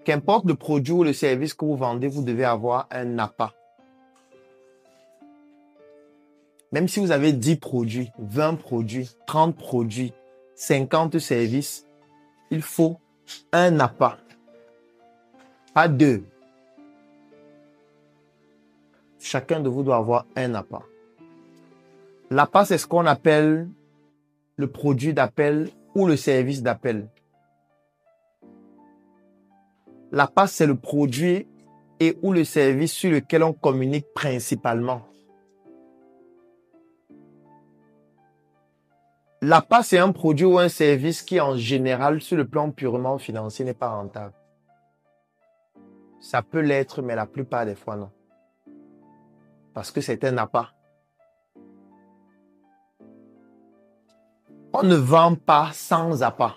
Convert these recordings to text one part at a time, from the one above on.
Qu'importe le produit ou le service que vous vendez, vous devez avoir un appât. Même si vous avez 10 produits, 20 produits, 30 produits, 50 services, il faut un appât. Pas deux. Chacun de vous doit avoir un appât. L'appât, c'est ce qu'on appelle le produit d'appel ou le service d'appel. L'appât, c'est le produit et ou le service sur lequel on communique principalement. L'appât, c'est un produit ou un service qui, en général, sur le plan purement financier, n'est pas rentable. Ça peut l'être, mais la plupart des fois, non. Parce que c'est un appât. On ne vend pas sans appât.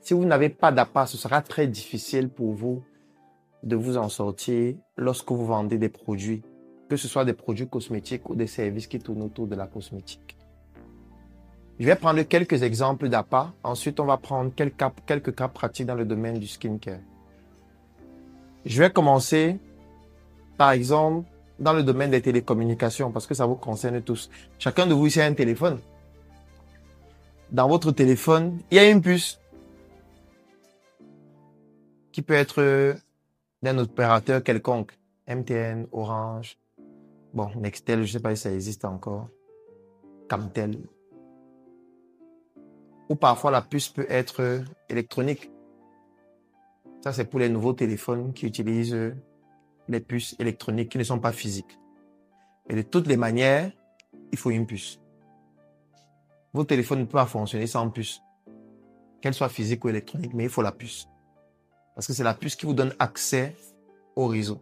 Si vous n'avez pas d'appât, ce sera très difficile pour vous de vous en sortir lorsque vous vendez des produits, que ce soit des produits cosmétiques ou des services qui tournent autour de la cosmétique. Je vais prendre quelques exemples d'appât. Ensuite, on va prendre quelques cas pratiques dans le domaine du skincare. Je vais commencer, par exemple, dans le domaine des télécommunications, parce que ça vous concerne tous. Chacun de vous ici a un téléphone. Dans votre téléphone, il y a une puce qui peut être d'un opérateur quelconque. MTN, Orange, bon, Nextel, je ne sais pas si ça existe encore. Camtel. Ou parfois la puce peut être électronique. Ça, c'est pour les nouveaux téléphones qui utilisent les puces électroniques qui ne sont pas physiques. Et de toutes les manières, il faut une puce. Votre téléphone ne peut pas fonctionner sans puce. Qu'elle soit physique ou électronique, mais il faut la puce. Parce que c'est la puce qui vous donne accès au réseau.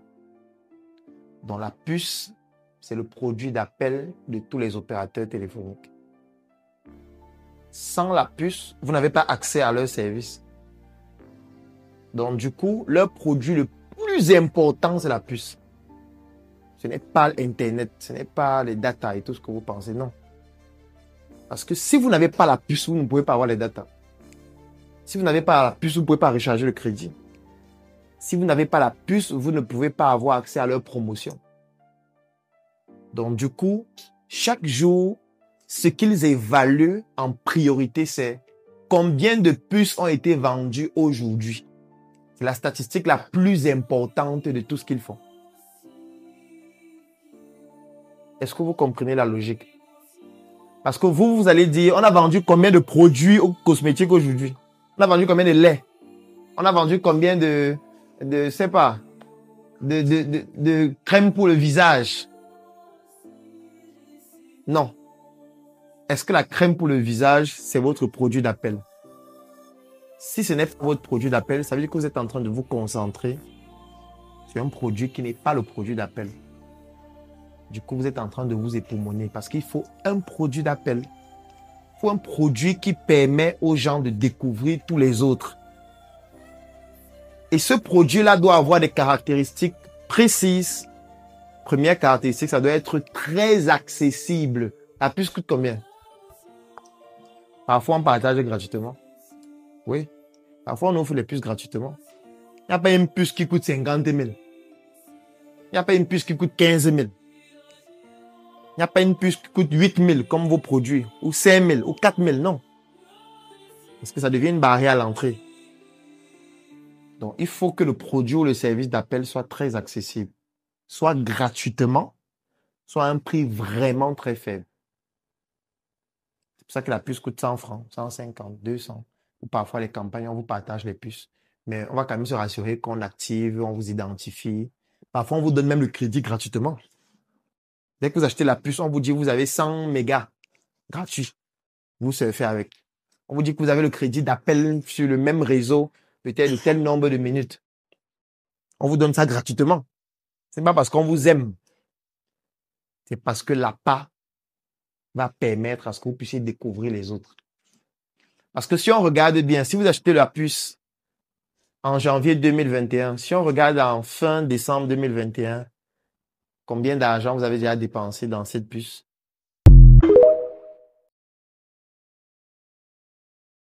Donc la puce, c'est le produit d'appel de tous les opérateurs téléphoniques. Sans la puce, vous n'avez pas accès à leur service. Donc du coup, leur produit le plus important, c'est la puce. Ce n'est pas Internet, ce n'est pas les data et tout ce que vous pensez, non. Parce que si vous n'avez pas la puce, vous ne pouvez pas avoir les data. Si vous n'avez pas la puce, vous ne pouvez pas recharger le crédit. Si vous n'avez pas la puce, vous ne pouvez pas avoir accès à leur promotion. Donc du coup, chaque jour, ce qu'ils évaluent en priorité, c'est combien de puces ont été vendues aujourd'hui. C'est la statistique la plus importante de tout ce qu'ils font. Est-ce que vous comprenez la logique? Parce que vous allez dire, on a vendu combien de produits cosmétiques aujourd'hui? On a vendu combien de lait? On a vendu combien de crème pour le visage? Non. Est-ce que la crème pour le visage, c'est votre produit d'appel? Si ce n'est pas votre produit d'appel, ça veut dire que vous êtes en train de vous concentrer sur un produit qui n'est pas le produit d'appel. Du coup, vous êtes en train de vous époumoner parce qu'il faut un produit d'appel. Il faut un produit qui permet aux gens de découvrir tous les autres. Et ce produit-là doit avoir des caractéristiques précises. Première caractéristique, ça doit être très accessible. La puce coûte combien? Parfois, on partage gratuitement. Oui. Parfois, on offre les puces gratuitement. Il n'y a pas une puce qui coûte 50 000. Il n'y a pas une puce qui coûte 15 000. Il n'y a pas une puce qui coûte 8 000 comme vos produits, ou 5 000, ou 4 000, non. Parce que ça devient une barrière à l'entrée. Donc, il faut que le produit ou le service d'appel soit très accessible. Soit gratuitement, soit à un prix vraiment très faible. C'est pour ça que la puce coûte 100 francs, 150, 200. Ou parfois, les campagnes, on vous partage les puces. Mais on va quand même se rassurer qu'on active, on vous identifie. Parfois, on vous donne même le crédit gratuitement. Dès que vous achetez la puce, on vous dit que vous avez 100 mégas gratuits. Vous surfez avec. On vous dit que vous avez le crédit d'appel sur le même réseau, peut-être de tel nombre de minutes. On vous donne ça gratuitement. Ce n'est pas parce qu'on vous aime. C'est parce que l'appât va permettre à ce que vous puissiez découvrir les autres. Parce que si on regarde bien, si vous achetez la puce en janvier 2021, si on regarde en fin décembre 2021, combien d'argent vous avez déjà dépensé dans cette puce?